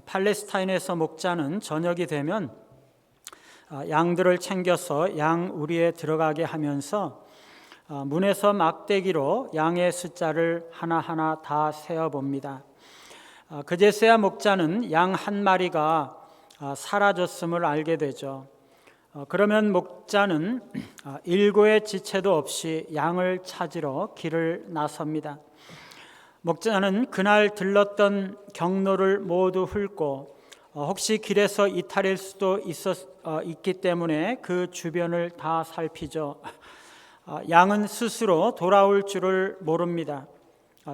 팔레스타인에서 목자는 저녁이 되면 양들을 챙겨서 양 우리에 들어가게 하면서 문에서 막대기로 양의 숫자를 하나하나 다 세어봅니다. 그제서야 목자는 양 한 마리가 사라졌음을 알게 되죠. 그러면 목자는 일고의 지체도 없이 양을 찾으러 길을 나섭니다. 목자는 그날 들렀던 경로를 모두 훑고 혹시 길에서 이탈할 수도 있기 때문에 그 주변을 다 살피죠. 양은 스스로 돌아올 줄을 모릅니다.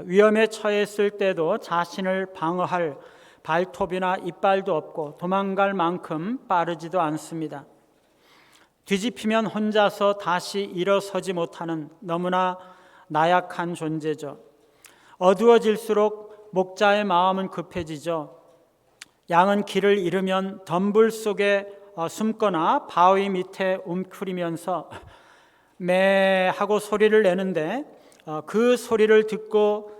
위험에 처했을 때도 자신을 방어할 발톱이나 이빨도 없고 도망갈 만큼 빠르지도 않습니다. 뒤집히면 혼자서 다시 일어서지 못하는 너무나 나약한 존재죠. 어두워질수록 목자의 마음은 급해지죠. 양은 길을 잃으면 덤불 속에 숨거나 바위 밑에 움츠리면서 매 하고 소리를 내는데 그 소리를 듣고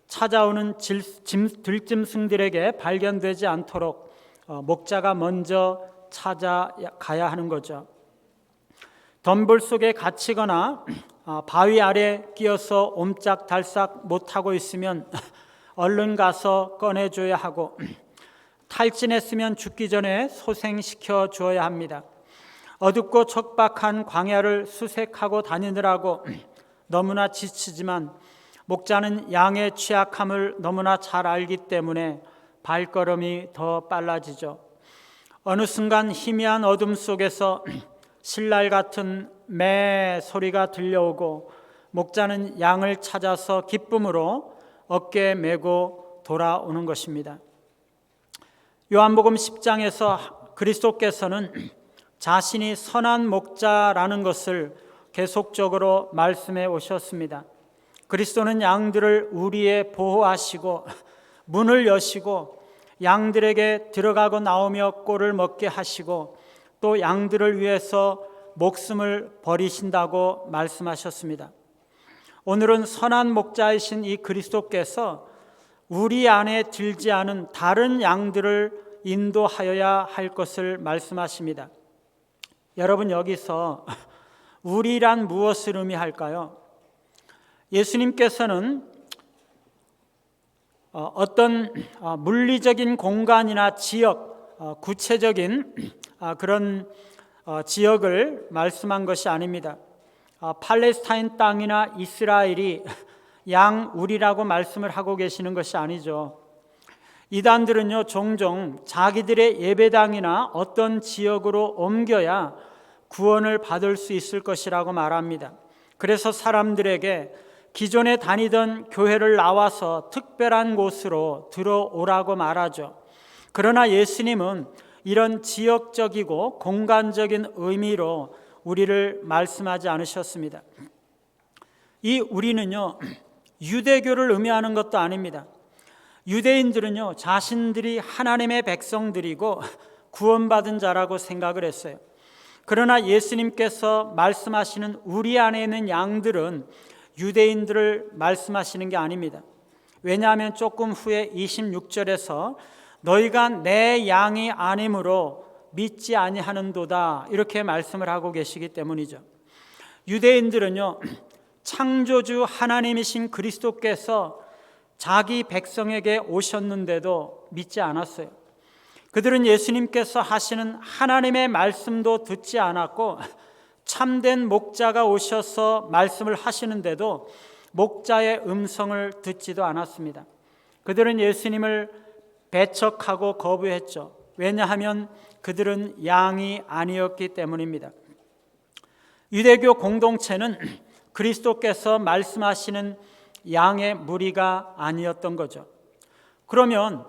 찾아오는 들짐승들에게 발견되지 않도록 목자가 먼저 찾아가야 하는 거죠. 덤불 속에 갇히거나 바위 아래 끼어서 옴짝달싹 못하고 있으면 얼른 가서 꺼내줘야 하고 탈진했으면 죽기 전에 소생시켜 주어야 합니다. 어둡고 척박한 광야를 수색하고 다니느라고 너무나 지치지만 목자는 양의 취약함을 너무나 잘 알기 때문에 발걸음이 더 빨라지죠. 어느 순간 희미한 어둠 속에서 신랄 같은 매 소리가 들려오고 목자는 양을 찾아서 기쁨으로 어깨에 메고 돌아오는 것입니다. 요한복음 10장에서 그리스도께서는 자신이 선한 목자라는 것을 계속적으로 말씀해 오셨습니다. 그리스도는 양들을 우리에 보호하시고 문을 여시고 양들에게 들어가고 나오며 꼴을 먹게 하시고 또 양들을 위해서 목숨을 버리신다고 말씀하셨습니다. 오늘은 선한 목자이신 이 그리스도께서 우리 안에 들지 않은 다른 양들을 인도하여야 할 것을 말씀하십니다. 여러분, 여기서 우리란 무엇을 의미할까요? 예수님께서는 어떤 물리적인 공간이나 지역, 구체적인 그런 지역을 말씀한 것이 아닙니다. 팔레스타인 땅이나 이스라엘이 양우리라고 말씀을 하고 계시는 것이 아니죠. 이단들은요, 종종 자기들의 예배당이나 어떤 지역으로 옮겨야 구원을 받을 수 있을 것이라고 말합니다. 그래서 사람들에게 기존에 다니던 교회를 나와서 특별한 곳으로 들어오라고 말하죠. 그러나 예수님은 이런 지역적이고 공간적인 의미로 우리를 말씀하지 않으셨습니다. 이 우리는요, 유대교를 의미하는 것도 아닙니다. 유대인들은요, 자신들이 하나님의 백성들이고 구원받은 자라고 생각을 했어요. 그러나 예수님께서 말씀하시는 우리 안에 있는 양들은 유대인들을 말씀하시는 게 아닙니다. 왜냐하면 조금 후에 26절에서 너희가 내 양이 아니므로 믿지 아니하는도다 이렇게 말씀을 하고 계시기 때문이죠. 유대인들은요, 창조주 하나님이신 그리스도께서 자기 백성에게 오셨는데도 믿지 않았어요. 그들은 예수님께서 하시는 하나님의 말씀도 듣지 않았고 참된 목자가 오셔서 말씀을 하시는데도 목자의 음성을 듣지도 않았습니다. 그들은 예수님을 배척하고 거부했죠. 왜냐하면 그들은 양이 아니었기 때문입니다. 유대교 공동체는 그리스도께서 말씀하시는 양의 무리가 아니었던 거죠. 그러면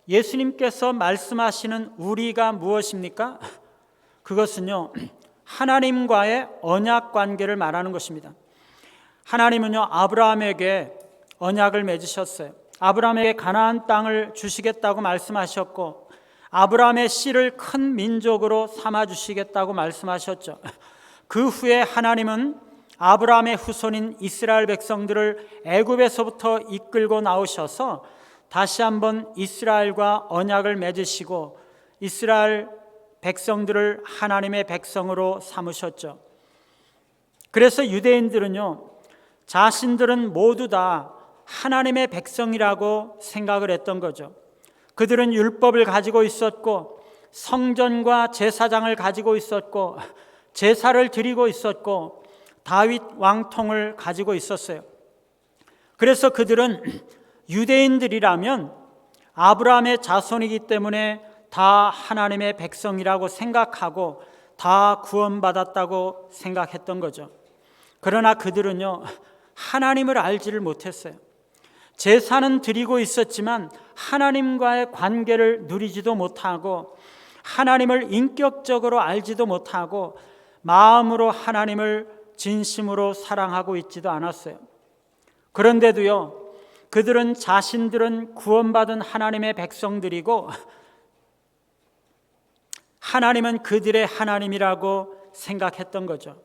예수님께서 말씀하시는 우리가 무엇입니까? 그것은요, 하나님과의 언약 관계를 말하는 것입니다. 하나님은요, 아브라함에게 언약을 맺으셨어요. 아브라함에게 가나안 땅을 주시겠다고 말씀하셨고 아브라함의 씨를 큰 민족으로 삼아 주시겠다고 말씀하셨죠. 그 후에 하나님은 아브라함의 후손인 이스라엘 백성들을 애굽에서부터 이끌고 나오셔서 다시 한번 이스라엘과 언약을 맺으시고 이스라엘 백성들을 하나님의 백성으로 삼으셨죠. 그래서 유대인들은요, 자신들은 모두 다 하나님의 백성이라고 생각을 했던 거죠. 그들은 율법을 가지고 있었고 성전과 제사장을 가지고 있었고 제사를 드리고 있었고 다윗 왕통을 가지고 있었어요. 그래서 그들은 유대인들이라면 아브라함의 자손이기 때문에 다 하나님의 백성이라고 생각하고 다 구원받았다고 생각했던 거죠. 그러나 그들은요, 하나님을 알지를 못했어요. 제사는 드리고 있었지만 하나님과의 관계를 누리지도 못하고 하나님을 인격적으로 알지도 못하고 마음으로 하나님을 진심으로 사랑하고 있지도 않았어요. 그런데도요, 그들은 자신들은 구원받은 하나님의 백성들이고 하나님은 그들의 하나님이라고 생각했던 거죠.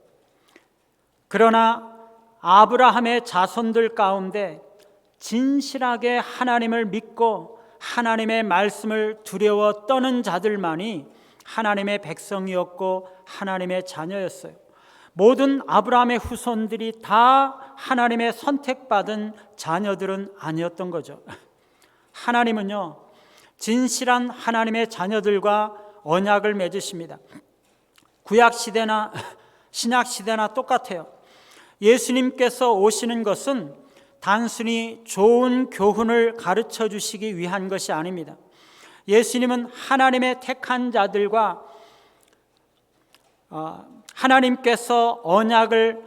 그러나 아브라함의 자손들 가운데 진실하게 하나님을 믿고 하나님의 말씀을 두려워 떠는 자들만이 하나님의 백성이었고 하나님의 자녀였어요. 모든 아브라함의 후손들이 다 하나님의 선택받은 자녀들은 아니었던 거죠. 하나님은요, 진실한 하나님의 자녀들과 언약을 맺으십니다. 구약시대나 신약시대나 똑같아요. 예수님께서 오시는 것은 단순히 좋은 교훈을 가르쳐 주시기 위한 것이 아닙니다. 예수님은 하나님의 택한 자들과 하나님께서 언약을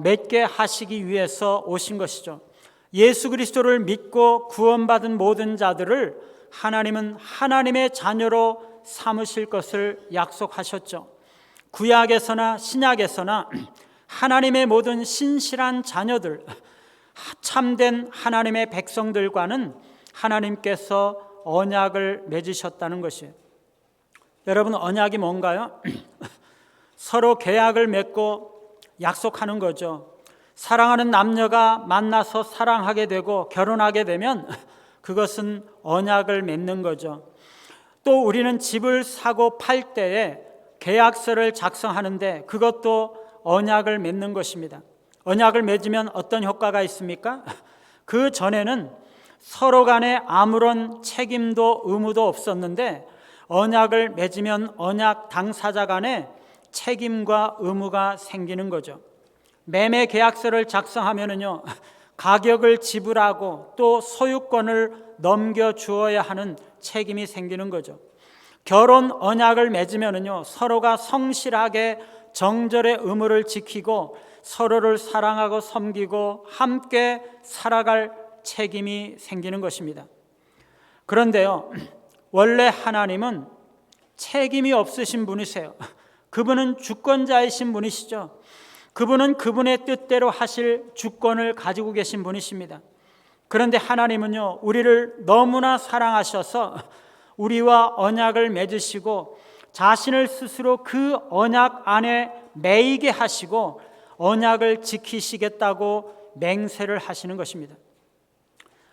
맺게 하시기 위해서 오신 것이죠. 예수 그리스도를 믿고 구원받은 모든 자들을 하나님은 하나님의 자녀로 삼으실 것을 약속하셨죠. 구약에서나 신약에서나 하나님의 모든 신실한 자녀들, 참된 하나님의 백성들과는 하나님께서 언약을 맺으셨다는 것이에요. 여러분, 언약이 뭔가요? 서로 계약을 맺고 약속하는 거죠. 사랑하는 남녀가 만나서 사랑하게 되고 결혼하게 되면 그것은 언약을 맺는 거죠. 또 우리는 집을 사고 팔 때에 계약서를 작성하는데 그것도 언약을 맺는 것입니다. 언약을 맺으면 어떤 효과가 있습니까? 그 전에는 서로 간에 아무런 책임도 의무도 없었는데 언약을 맺으면 언약 당사자 간에 책임과 의무가 생기는 거죠. 매매 계약서를 작성하면은요, 가격을 지불하고 또 소유권을 넘겨주어야 하는 책임이 생기는 거죠. 결혼 언약을 맺으면은요, 서로가 성실하게 정절의 의무를 지키고 서로를 사랑하고 섬기고 함께 살아갈 책임이 생기는 것입니다. 그런데요, 원래 하나님은 책임이 없으신 분이세요. 그분은 주권자이신 분이시죠. 그분은 그분의 뜻대로 하실 주권을 가지고 계신 분이십니다. 그런데 하나님은요, 우리를 너무나 사랑하셔서 우리와 언약을 맺으시고 자신을 스스로 그 언약 안에 매이게 하시고 언약을 지키시겠다고 맹세를 하시는 것입니다.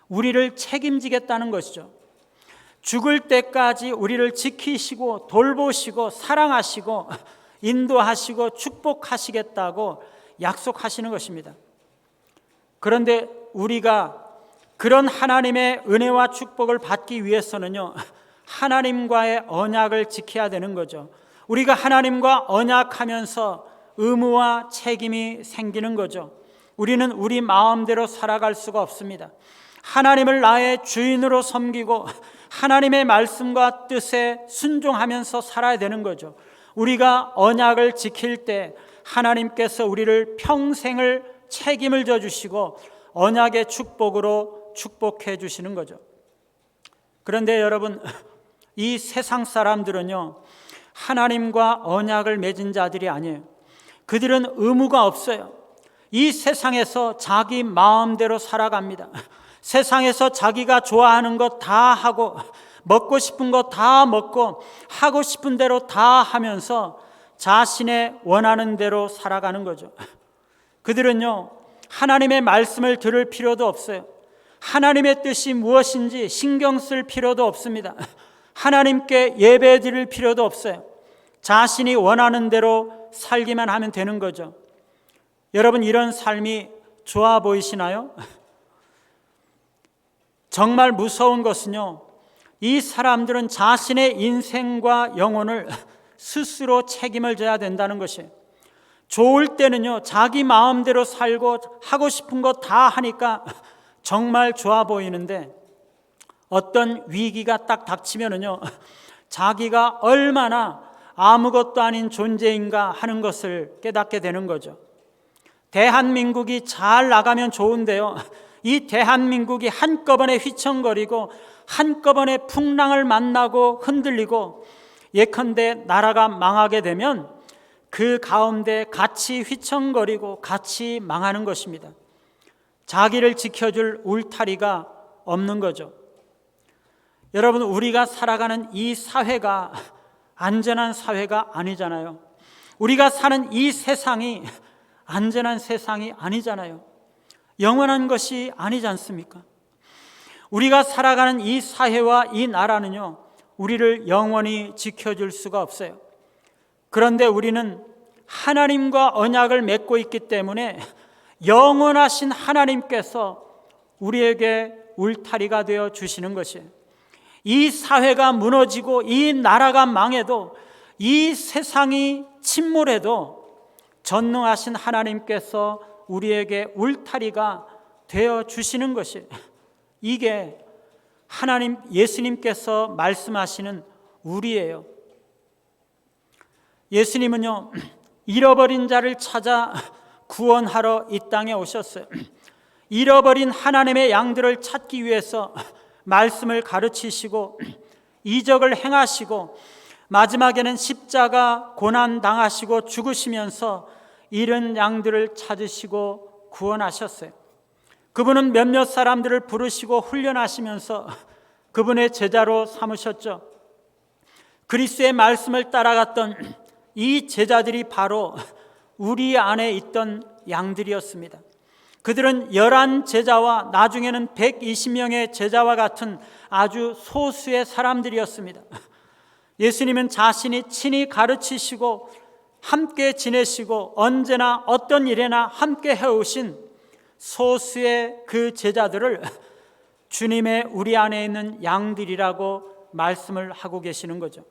우리를 책임지겠다는 것이죠. 죽을 때까지 우리를 지키시고 돌보시고 사랑하시고 인도하시고 축복하시겠다고 약속하시는 것입니다. 그런데 우리가 그런 하나님의 은혜와 축복을 받기 위해서는요, 하나님과의 언약을 지켜야 되는 거죠. 우리가 하나님과 언약하면서 의무와 책임이 생기는 거죠. 우리는 우리 마음대로 살아갈 수가 없습니다. 하나님을 나의 주인으로 섬기고 하나님의 말씀과 뜻에 순종하면서 살아야 되는 거죠. 우리가 언약을 지킬 때 하나님께서 우리를 평생을 책임을 져주시고 언약의 축복으로 축복해 주시는 거죠. 그런데 여러분, 이 세상 사람들은요, 하나님과 언약을 맺은 자들이 아니에요. 그들은 의무가 없어요. 이 세상에서 자기 마음대로 살아갑니다. 세상에서 자기가 좋아하는 것 다 하고 먹고 싶은 거 다 먹고 하고 싶은 대로 다 하면서 자신의 원하는 대로 살아가는 거죠. 그들은요, 하나님의 말씀을 들을 필요도 없어요. 하나님의 뜻이 무엇인지 신경 쓸 필요도 없습니다. 하나님께 예배 드릴 필요도 없어요. 자신이 원하는 대로 살기만 하면 되는 거죠. 여러분, 이런 삶이 좋아 보이시나요? 정말 무서운 것은요, 이 사람들은 자신의 인생과 영혼을 스스로 책임을 져야 된다는 것이에요. 좋을 때는요, 자기 마음대로 살고 하고 싶은 거 다 하니까 정말 좋아 보이는데, 어떤 위기가 딱 닥치면은요, 자기가 얼마나 아무것도 아닌 존재인가 하는 것을 깨닫게 되는 거죠. 대한민국이 잘 나가면 좋은데요, 이 대한민국이 한꺼번에 휘청거리고 한꺼번에 풍랑을 만나고 흔들리고 예컨대 나라가 망하게 되면 그 가운데 같이 휘청거리고 같이 망하는 것입니다. 자기를 지켜줄 울타리가 없는 거죠. 여러분, 우리가 살아가는 이 사회가 안전한 사회가 아니잖아요. 우리가 사는 이 세상이 안전한 세상이 아니잖아요. 영원한 것이 아니지 않습니까? 우리가 살아가는 이 사회와 이 나라는요, 우리를 영원히 지켜줄 수가 없어요. 그런데 우리는 하나님과 언약을 맺고 있기 때문에 영원하신 하나님께서 우리에게 울타리가 되어 주시는 것이에요. 이 사회가 무너지고 이 나라가 망해도 이 세상이 침몰해도 전능하신 하나님께서 우리에게 울타리가 되어 주시는 것이에요. 이게 하나님, 예수님께서 말씀하시는 우리예요. 예수님은요, 잃어버린 자를 찾아 구원하러 이 땅에 오셨어요. 잃어버린 하나님의 양들을 찾기 위해서 말씀을 가르치시고 이적을 행하시고 마지막에는 십자가 고난 당하시고 죽으시면서 잃은 양들을 찾으시고 구원하셨어요. 그분은 몇몇 사람들을 부르시고 훈련하시면서 그분의 제자로 삼으셨죠. 그리스도의 말씀을 따라갔던 이 제자들이 바로 우리 안에 있던 양들이었습니다. 그들은 11 제자와 나중에는 120명의 제자와 같은 아주 소수의 사람들이었습니다. 예수님은 자신이 친히 가르치시고 함께 지내시고 언제나 어떤 일에나 함께 해오신 소수의 그 제자들을 주님의 우리 안에 있는 양들이라고 말씀을 하고 계시는 거죠.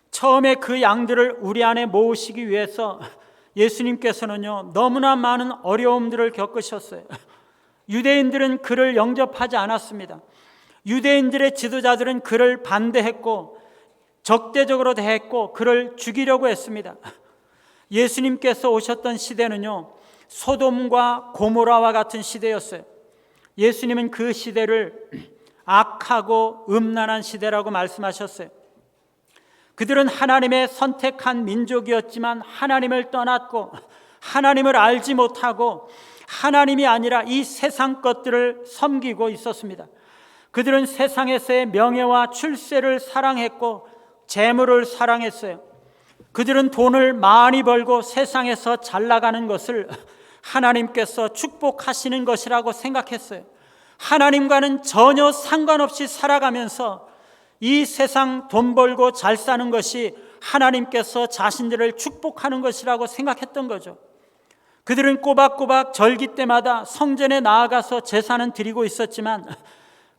처음에 그 양들을 우리 안에 모으시기 위해서 예수님께서는요, 너무나 많은 어려움들을 겪으셨어요. 유대인들은 그를 영접하지 않았습니다. 유대인들의 지도자들은 그를 반대했고 적대적으로 대했고 그를 죽이려고 했습니다. 예수님께서 오셨던 시대는요, 소돔과 고모라와 같은 시대였어요. 예수님은 그 시대를 악하고 음란한 시대라고 말씀하셨어요. 그들은 하나님의 선택한 민족이었지만 하나님을 떠났고 하나님을 알지 못하고 하나님이 아니라 이 세상 것들을 섬기고 있었습니다. 그들은 세상에서의 명예와 출세를 사랑했고 재물을 사랑했어요. 그들은 돈을 많이 벌고 세상에서 잘 나가는 것을 하나님께서 축복하시는 것이라고 생각했어요. 하나님과는 전혀 상관없이 살아가면서 이 세상 돈 벌고 잘 사는 것이 하나님께서 자신들을 축복하는 것이라고 생각했던 거죠. 그들은 꼬박꼬박 절기 때마다 성전에 나아가서 제사는 드리고 있었지만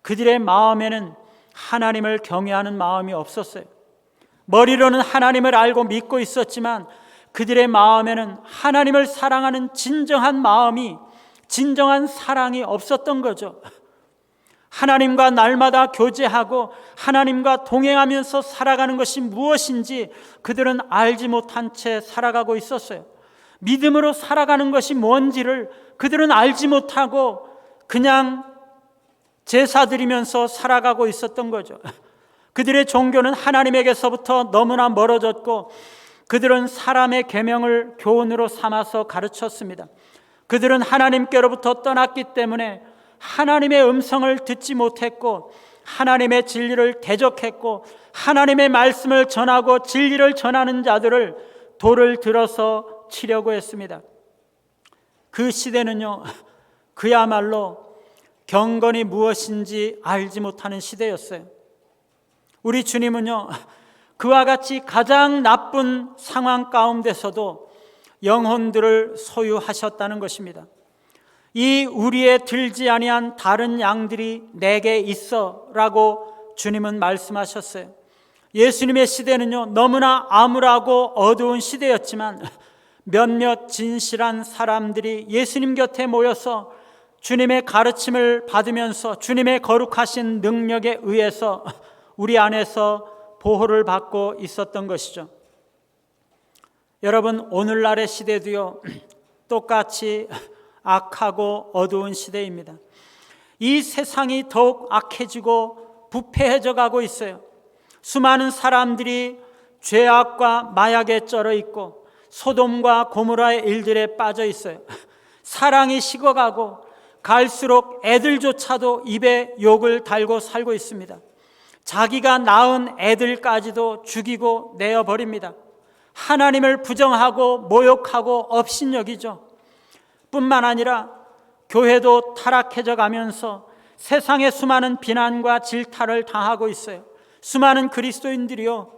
그들의 마음에는 하나님을 경외하는 마음이 없었어요. 머리로는 하나님을 알고 믿고 있었지만 그들의 마음에는 하나님을 사랑하는 진정한 마음이, 진정한 사랑이 없었던 거죠. 하나님과 날마다 교제하고 하나님과 동행하면서 살아가는 것이 무엇인지 그들은 알지 못한 채 살아가고 있었어요. 믿음으로 살아가는 것이 뭔지를 그들은 알지 못하고 그냥 제사 드리면서 살아가고 있었던 거죠. 그들의 종교는 하나님에게서부터 너무나 멀어졌고 그들은 사람의 계명을 교훈으로 삼아서 가르쳤습니다. 그들은 하나님께로부터 떠났기 때문에 하나님의 음성을 듣지 못했고 하나님의 진리를 대적했고 하나님의 말씀을 전하고 진리를 전하는 자들을 돌을 들어서 치려고 했습니다. 그 시대는요, 그야말로 경건이 무엇인지 알지 못하는 시대였어요. 우리 주님은요, 그와 같이 가장 나쁜 상황 가운데서도 영혼들을 소유하셨다는 것입니다. 이 우리에 들지 아니한 다른 양들이 내게 있어 라고 주님은 말씀하셨어요. 예수님의 시대는요, 너무나 암울하고 어두운 시대였지만 몇몇 진실한 사람들이 예수님 곁에 모여서 주님의 가르침을 받으면서 주님의 거룩하신 능력에 의해서 우리 안에서 보호를 받고 있었던 것이죠. 여러분, 오늘날의 시대도요, 똑같이 악하고 어두운 시대입니다. 이 세상이 더욱 악해지고 부패해져 가고 있어요. 수많은 사람들이 죄악과 마약에 쩔어 있고 소돔과 고모라의 일들에 빠져 있어요. 사랑이 식어가고 갈수록 애들조차도 입에 욕을 달고 살고 있습니다. 자기가 낳은 애들까지도 죽이고 내어버립니다. 하나님을 부정하고 모욕하고 업신여기죠. 뿐만 아니라 교회도 타락해져 가면서 세상에 수많은 비난과 질타를 당하고 있어요. 수많은 그리스도인들이요,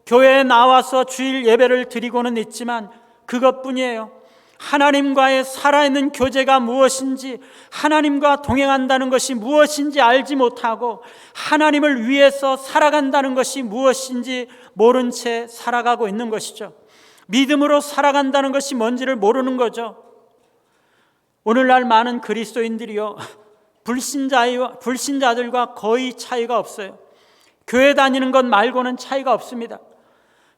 교회에 나와서 주일 예배를 드리고는 있지만 그것뿐이에요. 하나님과의 살아있는 교제가 무엇인지, 하나님과 동행한다는 것이 무엇인지 알지 못하고 하나님을 위해서 살아간다는 것이 무엇인지 모른 채 살아가고 있는 것이죠. 믿음으로 살아간다는 것이 뭔지를 모르는 거죠. 오늘날 많은 그리스도인들이요, 불신자들과 거의 차이가 없어요. 교회 다니는 것 말고는 차이가 없습니다.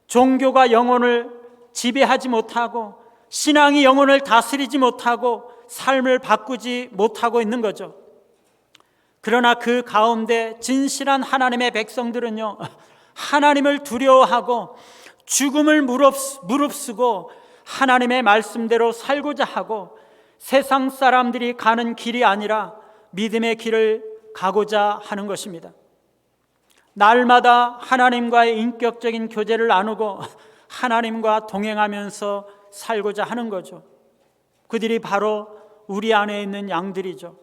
종교가 영혼을 지배하지 못하고 신앙이 영혼을 다스리지 못하고 삶을 바꾸지 못하고 있는 거죠. 그러나 그 가운데 진실한 하나님의 백성들은요, 하나님을 두려워하고 죽음을 무릅쓰고 하나님의 말씀대로 살고자 하고 세상 사람들이 가는 길이 아니라 믿음의 길을 가고자 하는 것입니다. 날마다 하나님과의 인격적인 교제를 나누고 하나님과 동행하면서 살고자 하는 거죠. 그들이 바로 우리 안에 있는 양들이죠.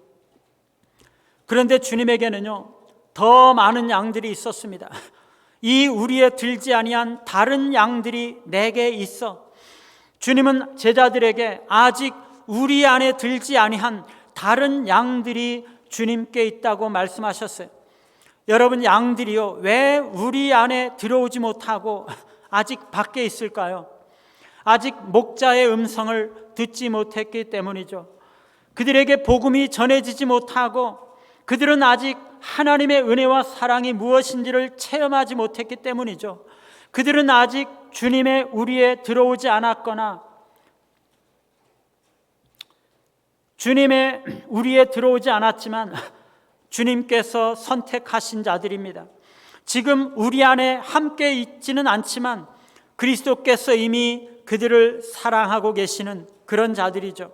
그런데 주님에게는요, 더 많은 양들이 있었습니다. 이 우리에 들지 아니한 다른 양들이 내게 있어. 주님은 제자들에게 아직 우리 안에 들지 아니한 다른 양들이 주님께 있다고 말씀하셨어요. 여러분, 양들이요, 왜 우리 안에 들어오지 못하고 아직 밖에 있을까요? 아직 목자의 음성을 듣지 못했기 때문이죠. 그들에게 복음이 전해지지 못하고 그들은 아직 하나님의 은혜와 사랑이 무엇인지를 체험하지 못했기 때문이죠. 그들은 아직 주님의 우리에 들어오지 않았거나 주님의 우리에 들어오지 않았지만 주님께서 선택하신 자들입니다. 지금 우리 안에 함께 있지는 않지만 그리스도께서 이미 그들을 사랑하고 계시는 그런 자들이죠.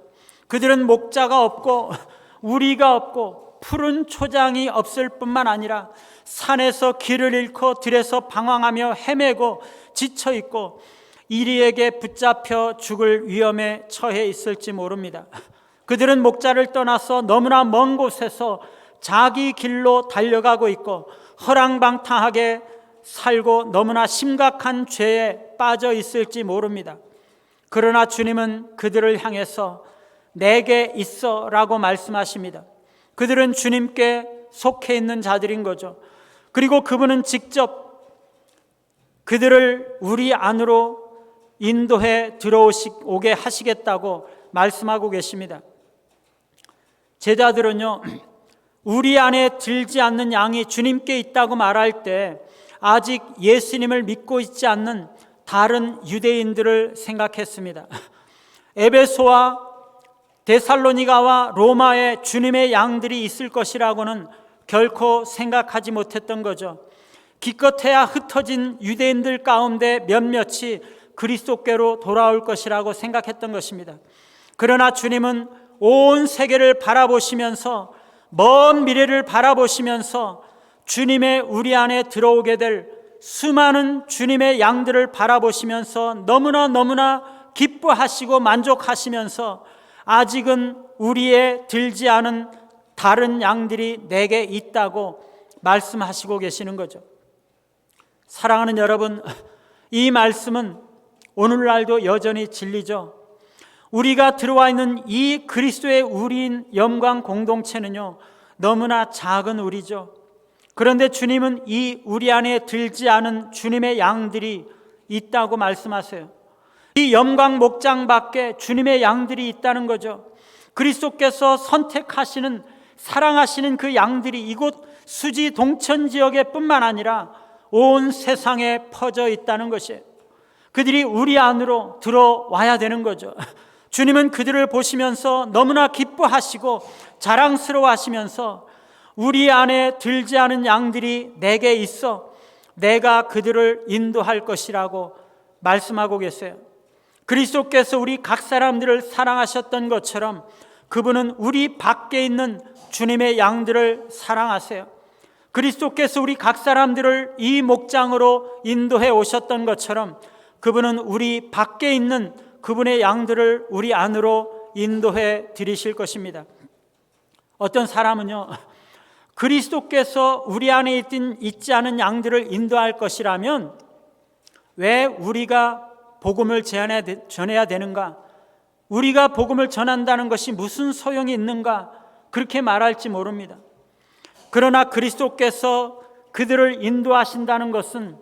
그들은 목자가 없고 우리가 없고 푸른 초장이 없을 뿐만 아니라 산에서 길을 잃고 들에서 방황하며 헤매고 지쳐있고 이리에게 붙잡혀 죽을 위험에 처해 있을지 모릅니다. 그들은 목자를 떠나서 너무나 먼 곳에서 자기 길로 달려가고 있고 허랑방탕하게 살고 너무나 심각한 죄에 빠져 있을지 모릅니다. 그러나 주님은 그들을 향해서 내게 있어 라고 말씀하십니다. 그들은 주님께 속해 있는 자들인 거죠. 그리고 그분은 직접 그들을 우리 안으로 인도해 들어오게 하시겠다고 말씀하고 계십니다. 제자들은요, 우리 안에 들지 않는 양이 주님께 있다고 말할 때 아직 예수님을 믿고 있지 않는 다른 유대인들을 생각했습니다. 에베소와 데살로니가와 로마에 주님의 양들이 있을 것이라고는 결코 생각하지 못했던 거죠. 기껏해야 흩어진 유대인들 가운데 몇몇이 그리스도께로 돌아올 것이라고 생각했던 것입니다. 그러나 주님은 온 세계를 바라보시면서 먼 미래를 바라보시면서 주님의 우리 안에 들어오게 될 수많은 주님의 양들을 바라보시면서 너무나 기뻐하시고 만족하시면서 아직은 우리에 들지 않은 다른 양들이 내게 있다고 말씀하시고 계시는 거죠. 사랑하는 여러분, 이 말씀은 오늘날도 여전히 진리죠. 우리가 들어와 있는 이 그리스도의 우리인 영광 공동체는요, 너무나 작은 우리죠. 그런데 주님은 이 우리 안에 들지 않은 주님의 양들이 있다고 말씀하세요. 이 영광 목장 밖에 주님의 양들이 있다는 거죠. 그리스도께서 선택하시는, 사랑하시는 그 양들이 이곳 수지 동천 지역에 뿐만 아니라 온 세상에 퍼져 있다는 것이에요. 그들이 우리 안으로 들어와야 되는 거죠. 주님은 그들을 보시면서 너무나 기뻐하시고 자랑스러워 하시면서 우리 안에 들지 않은 양들이 내게 있어 내가 그들을 인도할 것이라고 말씀하고 계세요. 그리스도께서 우리 각 사람들을 사랑하셨던 것처럼 그분은 우리 밖에 있는 주님의 양들을 사랑하세요. 그리스도께서 우리 각 사람들을 이 목장으로 인도해 오셨던 것처럼 그분은 우리 밖에 있는 그분의 양들을 우리 안으로 인도해 드리실 것입니다. 어떤 사람은요, 그리스도께서 우리 안에 있지 않은 양들을 인도할 것이라면 왜 우리가 복음을 전해야 되는가? 우리가 복음을 전한다는 것이 무슨 소용이 있는가? 그렇게 말할지 모릅니다. 그러나 그리스도께서 그들을 인도하신다는 것은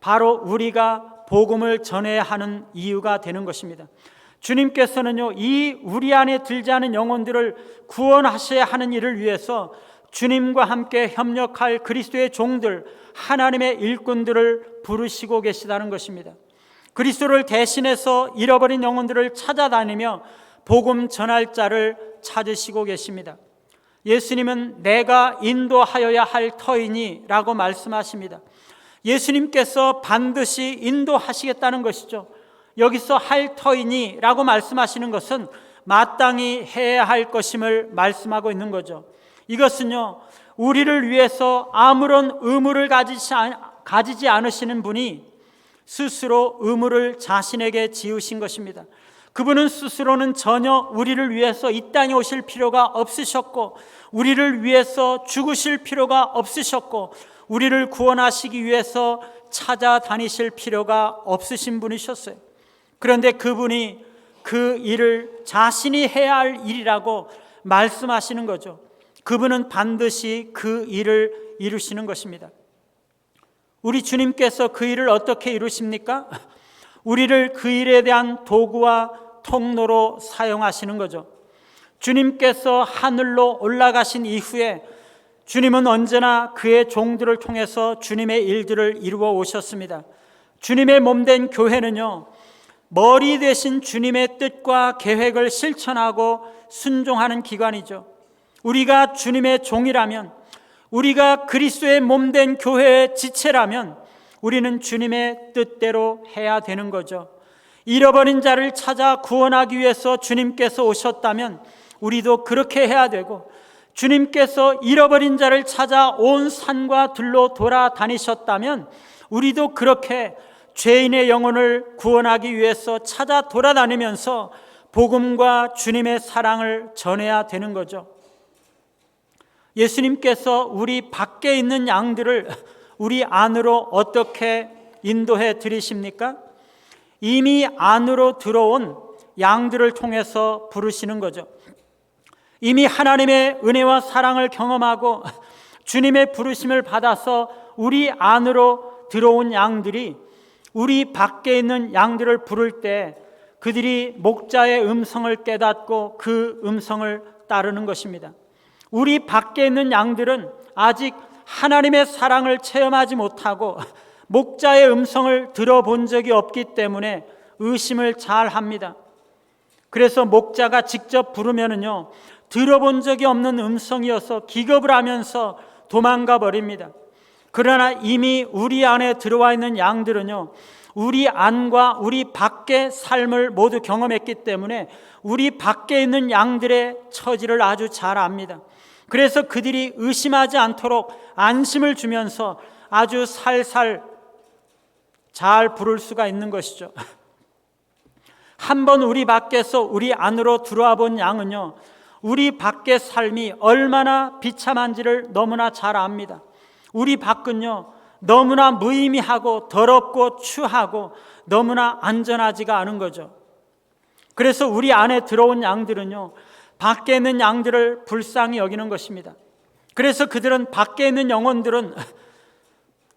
바로 우리가 복음을 전해야 하는 이유가 되는 것입니다. 주님께서는요, 이 우리 안에 들지 않은 영혼들을 구원하셔야 하는 일을 위해서 주님과 함께 협력할 그리스도의 종들, 하나님의 일꾼들을 부르시고 계시다는 것입니다. 그리스도를 대신해서 잃어버린 영혼들을 찾아다니며 복음 전할 자를 찾으시고 계십니다. 예수님은 내가 인도하여야 할 터이니 라고 말씀하십니다. 예수님께서 반드시 인도하시겠다는 것이죠. 여기서 할 터이니 라고 말씀하시는 것은 마땅히 해야 할 것임을 말씀하고 있는 거죠. 이것은요, 우리를 위해서 아무런 의무를 가지지 않으시는 분이 스스로 의무를 자신에게 지으신 것입니다. 그분은 스스로는 전혀 우리를 위해서 이 땅에 오실 필요가 없으셨고, 우리를 위해서 죽으실 필요가 없으셨고, 우리를 구원하시기 위해서 찾아다니실 필요가 없으신 분이셨어요. 그런데 그분이 그 일을 자신이 해야 할 일이라고 말씀하시는 거죠. 그분은 반드시 그 일을 이루시는 것입니다. 우리 주님께서 그 일을 어떻게 이루십니까? 우리를 그 일에 대한 도구와 통로로 사용하시는 거죠. 주님께서 하늘로 올라가신 이후에 주님은 언제나 그의 종들을 통해서 주님의 일들을 이루어 오셨습니다. 주님의 몸된 교회는요, 머리 대신 주님의 뜻과 계획을 실천하고 순종하는 기관이죠. 우리가 주님의 종이라면, 우리가 그리스도의 몸된 교회의 지체라면 우리는 주님의 뜻대로 해야 되는 거죠. 잃어버린 자를 찾아 구원하기 위해서 주님께서 오셨다면 우리도 그렇게 해야 되고, 주님께서 잃어버린 자를 찾아 온 산과 들로 돌아다니셨다면 우리도 그렇게 죄인의 영혼을 구원하기 위해서 찾아 돌아다니면서 복음과 주님의 사랑을 전해야 되는 거죠. 예수님께서 우리 밖에 있는 양들을 우리 안으로 어떻게 인도해 드리십니까? 이미 안으로 들어온 양들을 통해서 부르시는 거죠. 이미 하나님의 은혜와 사랑을 경험하고 주님의 부르심을 받아서 우리 안으로 들어온 양들이 우리 밖에 있는 양들을 부를 때 그들이 목자의 음성을 깨닫고 그 음성을 따르는 것입니다. 우리 밖에 있는 양들은 아직 하나님의 사랑을 체험하지 못하고 목자의 음성을 들어본 적이 없기 때문에 의심을 잘 합니다. 그래서 목자가 직접 부르면은요, 들어본 적이 없는 음성이어서 기겁을 하면서 도망가 버립니다. 그러나 이미 우리 안에 들어와 있는 양들은요, 우리 안과 우리 밖의 삶을 모두 경험했기 때문에 우리 밖에 있는 양들의 처지를 아주 잘 압니다. 그래서 그들이 의심하지 않도록 안심을 주면서 아주 살살 잘 부를 수가 있는 것이죠. 한번 우리 밖에서 우리 안으로 들어와 본 양은요, 우리 밖의 삶이 얼마나 비참한지를 너무나 잘 압니다. 우리 밖은요, 너무나 무의미하고 더럽고 추하고 너무나 안전하지가 않은 거죠. 그래서 우리 안에 들어온 양들은요, 밖에 있는 양들을 불쌍히 여기는 것입니다. 그래서 그들은 밖에 있는 영혼들은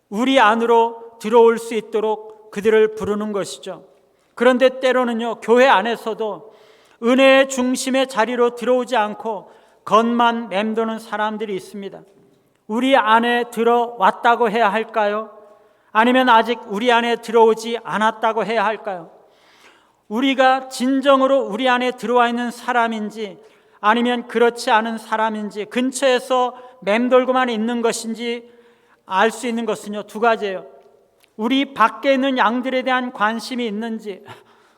우리 안으로 들어올 수 있도록 그들을 부르는 것이죠. 그런데 때로는요, 교회 안에서도 은혜의 중심의 자리로 들어오지 않고 겉만 맴도는 사람들이 있습니다. 우리 안에 들어왔다고 해야 할까요? 아니면 아직 우리 안에 들어오지 않았다고 해야 할까요? 우리가 진정으로 우리 안에 들어와 있는 사람인지 아니면 그렇지 않은 사람인지, 근처에서 맴돌고만 있는 것인지 알 수 있는 것은요, 두 가지예요. 우리 밖에 있는 양들에 대한 관심이 있는지,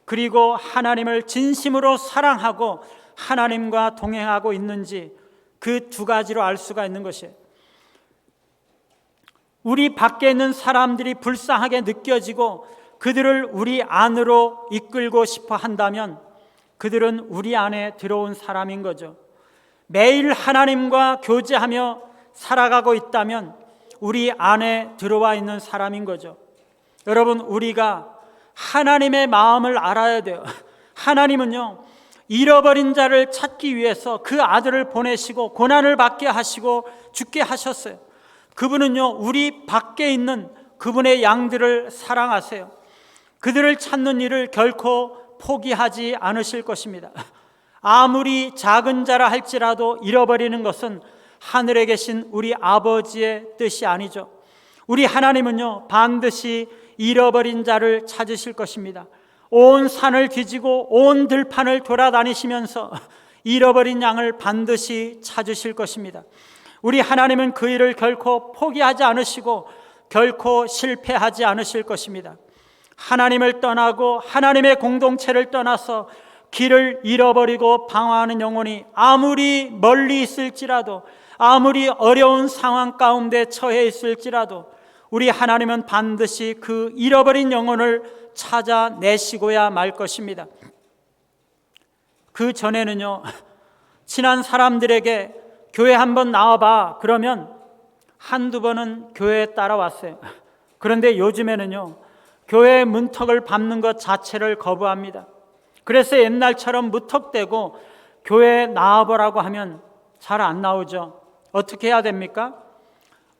그리고 하나님을 진심으로 사랑하고 하나님과 동행하고 있는지, 그 두 가지로 알 수가 있는 것이에요. 우리 밖에 있는 사람들이 불쌍하게 느껴지고 그들을 우리 안으로 이끌고 싶어 한다면 그들은 우리 안에 들어온 사람인 거죠. 매일 하나님과 교제하며 살아가고 있다면 우리 안에 들어와 있는 사람인 거죠. 여러분, 우리가 하나님의 마음을 알아야 돼요. 하나님은요, 잃어버린 자를 찾기 위해서 그 아들을 보내시고 고난을 받게 하시고 죽게 하셨어요. 그분은요, 우리 밖에 있는 그분의 양들을 사랑하세요. 그들을 찾는 일을 결코 포기하지 않으실 것입니다. 아무리 작은 자라 할지라도 잃어버리는 것은 하늘에 계신 우리 아버지의 뜻이 아니죠. 우리 하나님은요, 반드시 잃어버린 자를 찾으실 것입니다. 온 산을 뒤지고 온 들판을 돌아다니시면서 잃어버린 양을 반드시 찾으실 것입니다. 우리 하나님은 그 일을 결코 포기하지 않으시고 결코 실패하지 않으실 것입니다. 하나님을 떠나고 하나님의 공동체를 떠나서 길을 잃어버리고 방황하는 영혼이 아무리 멀리 있을지라도, 아무리 어려운 상황 가운데 처해 있을지라도 우리 하나님은 반드시 그 잃어버린 영혼을 찾아내시고야 말 것입니다. 그 전에는요, 친한 사람들에게 교회 한번 나와봐 그러면 한두 번은 교회에 따라왔어요. 그런데 요즘에는요, 교회의 문턱을 밟는 것 자체를 거부합니다. 그래서 옛날처럼 무턱대고 교회에 나와보라고 하면 잘 안 나오죠. 어떻게 해야 됩니까?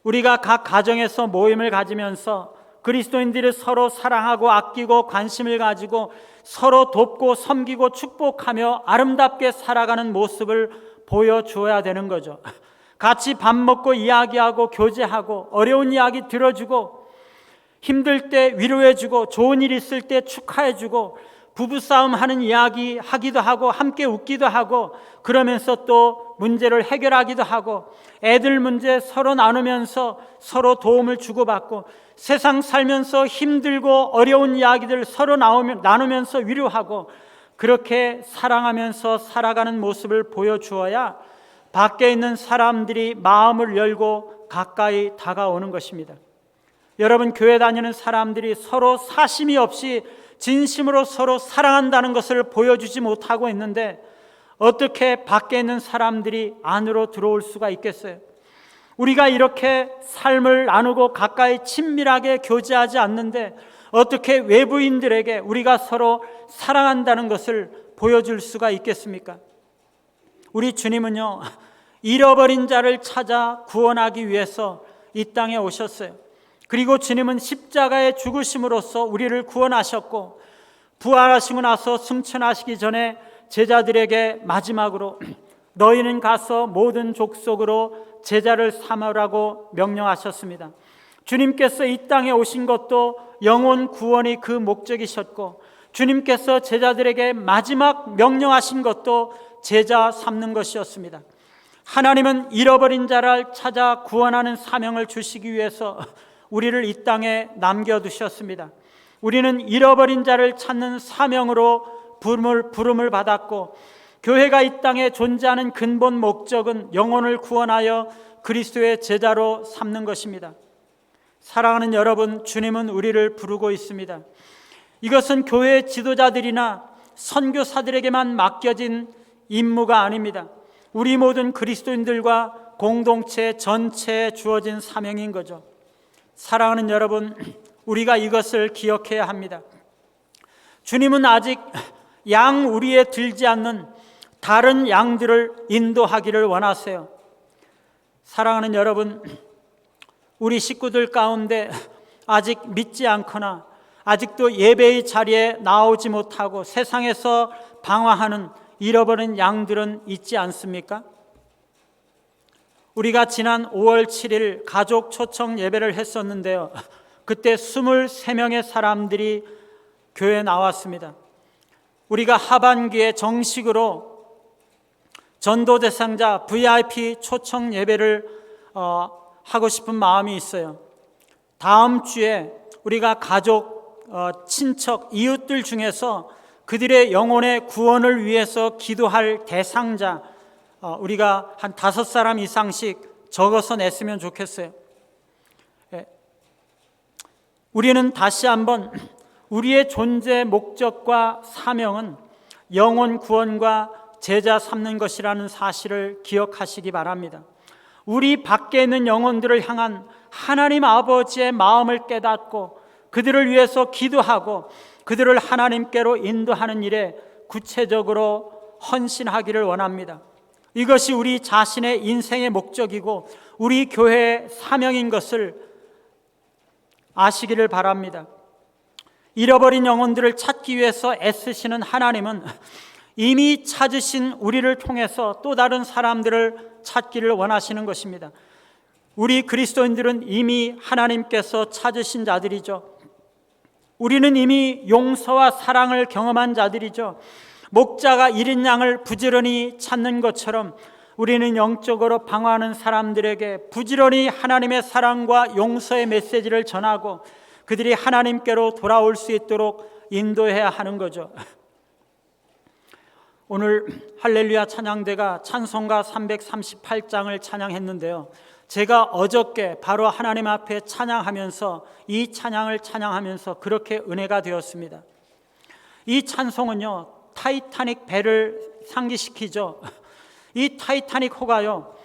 우리가 각 가정에서 모임을 가지면서 그리스도인들이 서로 사랑하고 아끼고 관심을 가지고 서로 돕고 섬기고 축복하며 아름답게 살아가는 모습을 보여주어야 되는 거죠. 같이 밥 먹고 이야기하고 교제하고 어려운 이야기 들어주고 힘들 때 위로해주고 좋은 일 있을 때 축하해주고 부부싸움 하는 이야기 하기도 하고 함께 웃기도 하고 그러면서 또 문제를 해결하기도 하고 애들 문제 서로 나누면서 서로 도움을 주고받고 세상 살면서 힘들고 어려운 이야기들 서로 나누면서 위로하고 그렇게 사랑하면서 살아가는 모습을 보여주어야 밖에 있는 사람들이 마음을 열고 가까이 다가오는 것입니다. 여러분, 교회 다니는 사람들이 서로 사심이 없이 진심으로 서로 사랑한다는 것을 보여주지 못하고 있는데 어떻게 밖에 있는 사람들이 안으로 들어올 수가 있겠어요? 우리가 이렇게 삶을 나누고 가까이 친밀하게 교제하지 않는데 어떻게 외부인들에게 우리가 서로 사랑한다는 것을 보여줄 수가 있겠습니까? 우리 주님은요, 잃어버린 자를 찾아 구원하기 위해서 이 땅에 오셨어요. 그리고 주님은 십자가의 죽으심으로써 우리를 구원하셨고 부활하시고 나서 승천하시기 전에 제자들에게 마지막으로 너희는 가서 모든 족속으로 제자를 삼으라고 명령하셨습니다. 주님께서 이 땅에 오신 것도 영혼 구원이 그 목적이셨고 주님께서 제자들에게 마지막 명령하신 것도 제자 삼는 것이었습니다. 하나님은 잃어버린 자를 찾아 구원하는 사명을 주시기 위해서 우리를 이 땅에 남겨두셨습니다. 우리는 잃어버린 자를 찾는 사명으로 부름을 받았고 교회가 이 땅에 존재하는 근본 목적은 영혼을 구원하여 그리스도의 제자로 삼는 것입니다. 사랑하는 여러분, 주님은 우리를 부르고 있습니다. 이것은 교회의 지도자들이나 선교사들에게만 맡겨진 임무가 아닙니다. 우리 모든 그리스도인들과 공동체 전체에 주어진 사명인 거죠. 사랑하는 여러분, 우리가 이것을 기억해야 합니다. 주님은 아직 양 우리에 들지 않는 다른 양들을 인도하기를 원하세요. 사랑하는 여러분, 우리 식구들 가운데 아직 믿지 않거나 아직도 예배의 자리에 나오지 못하고 세상에서 방황하는 잃어버린 양들은 있지 않습니까? 우리가 지난 5월 7일 가족 초청 예배를 했었는데요, 그때 23명의 사람들이 교회에 나왔습니다. 우리가 하반기에 정식으로 전도 대상자 VIP 초청 예배를 하고 싶은 마음이 있어요. 다음 주에 우리가 가족, 친척, 이웃들 중에서 그들의 영혼의 구원을 위해서 기도할 대상자, 우리가 한 5사람 이상씩 적어서 냈으면 좋겠어요. 우리는 다시 한번 우리의 존재 목적과 사명은 영혼 구원과 제자 삼는 것이라는 사실을 기억하시기 바랍니다. 우리 밖에 있는 영혼들을 향한 하나님 아버지의 마음을 깨닫고 그들을 위해서 기도하고 그들을 하나님께로 인도하는 일에 구체적으로 헌신하기를 원합니다. 이것이 우리 자신의 인생의 목적이고 우리 교회의 사명인 것을 아시기를 바랍니다. 잃어버린 영혼들을 찾기 위해서 애쓰시는 하나님은 이미 찾으신 우리를 통해서 또 다른 사람들을 찾기를 원하시는 것입니다. 우리 그리스도인들은 이미 하나님께서 찾으신 자들이죠. 우리는 이미 용서와 사랑을 경험한 자들이죠. 목자가 잃은 양을 부지런히 찾는 것처럼 우리는 영적으로 방황하는 사람들에게 부지런히 하나님의 사랑과 용서의 메시지를 전하고 그들이 하나님께로 돌아올 수 있도록 인도해야 하는 거죠. 오늘 할렐루야 찬양대가 찬송가 338장을 찬양했는데요, 제가 어저께 바로 하나님 앞에 찬양하면서 이 찬양을 찬양하면서 그렇게 은혜가 되었습니다. 이 찬송은요, 타이타닉 배를 상기시키죠. 이 타이타닉 호가요,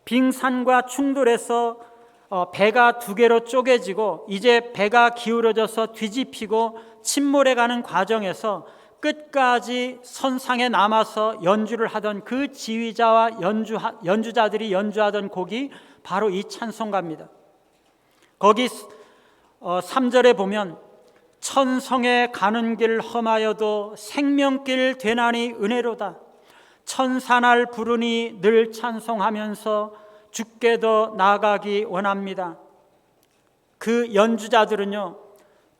빙산과 충돌해서 배가 두 개로 쪼개지고 이제 배가 기울어져서 뒤집히고 침몰해가는 과정에서 끝까지 선상에 남아서 연주를 하던 그 지휘자와 연주자들이 연주하던 곡이 바로 이 찬송가입니다. 거기 3절에 보면 천성에 가는 길 험하여도 생명길 되나니 은혜로다. 천사날 부르니 늘 찬송하면서 주께 더 나아가기 원합니다. 그 연주자들은요,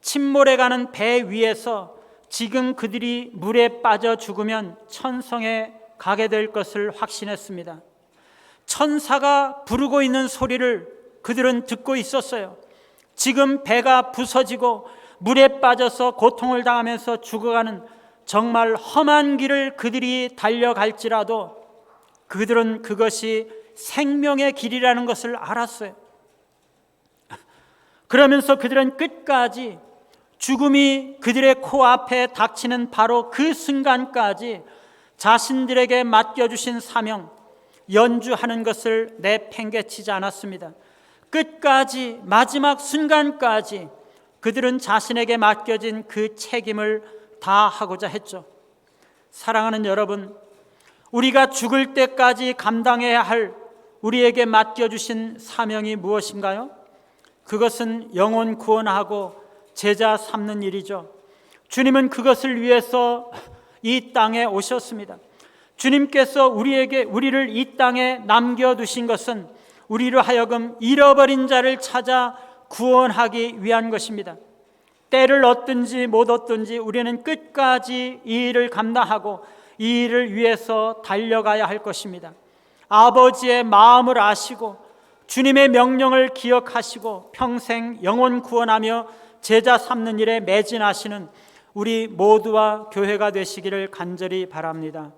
침몰해가는 배 위에서 지금 그들이 물에 빠져 죽으면 천성에 가게 될 것을 확신했습니다. 천사가 부르고 있는 소리를 그들은 듣고 있었어요. 지금 배가 부서지고 물에 빠져서 고통을 당하면서 죽어가는 정말 험한 길을 그들이 달려갈지라도 그들은 그것이 생명의 길이라는 것을 알았어요. 그러면서 그들은 끝까지 죽음이 그들의 코앞에 닥치는 바로 그 순간까지 자신들에게 맡겨주신 사명, 연주하는 것을 내팽개치지 않았습니다. 끝까지, 마지막 순간까지 그들은 자신에게 맡겨진 그 책임을 다하고자 했죠. 사랑하는 여러분, 우리가 죽을 때까지 감당해야 할 우리에게 맡겨주신 사명이 무엇인가요? 그것은 영혼 구원하고 제자 삼는 일이죠. 주님은 그것을 위해서 이 땅에 오셨습니다. 주님께서 우리를 이 땅에 남겨두신 것은 우리로 하여금 잃어버린 자를 찾아 구원하기 위한 것입니다. 때를 얻든지 못 얻든지 우리는 끝까지 이 일을 감당하고 이 일을 위해서 달려가야 할 것입니다. 아버지의 마음을 아시고 주님의 명령을 기억하시고 평생 영혼 구원하며 제자 삼는 일에 매진하시는 우리 모두와 교회가 되시기를 간절히 바랍니다.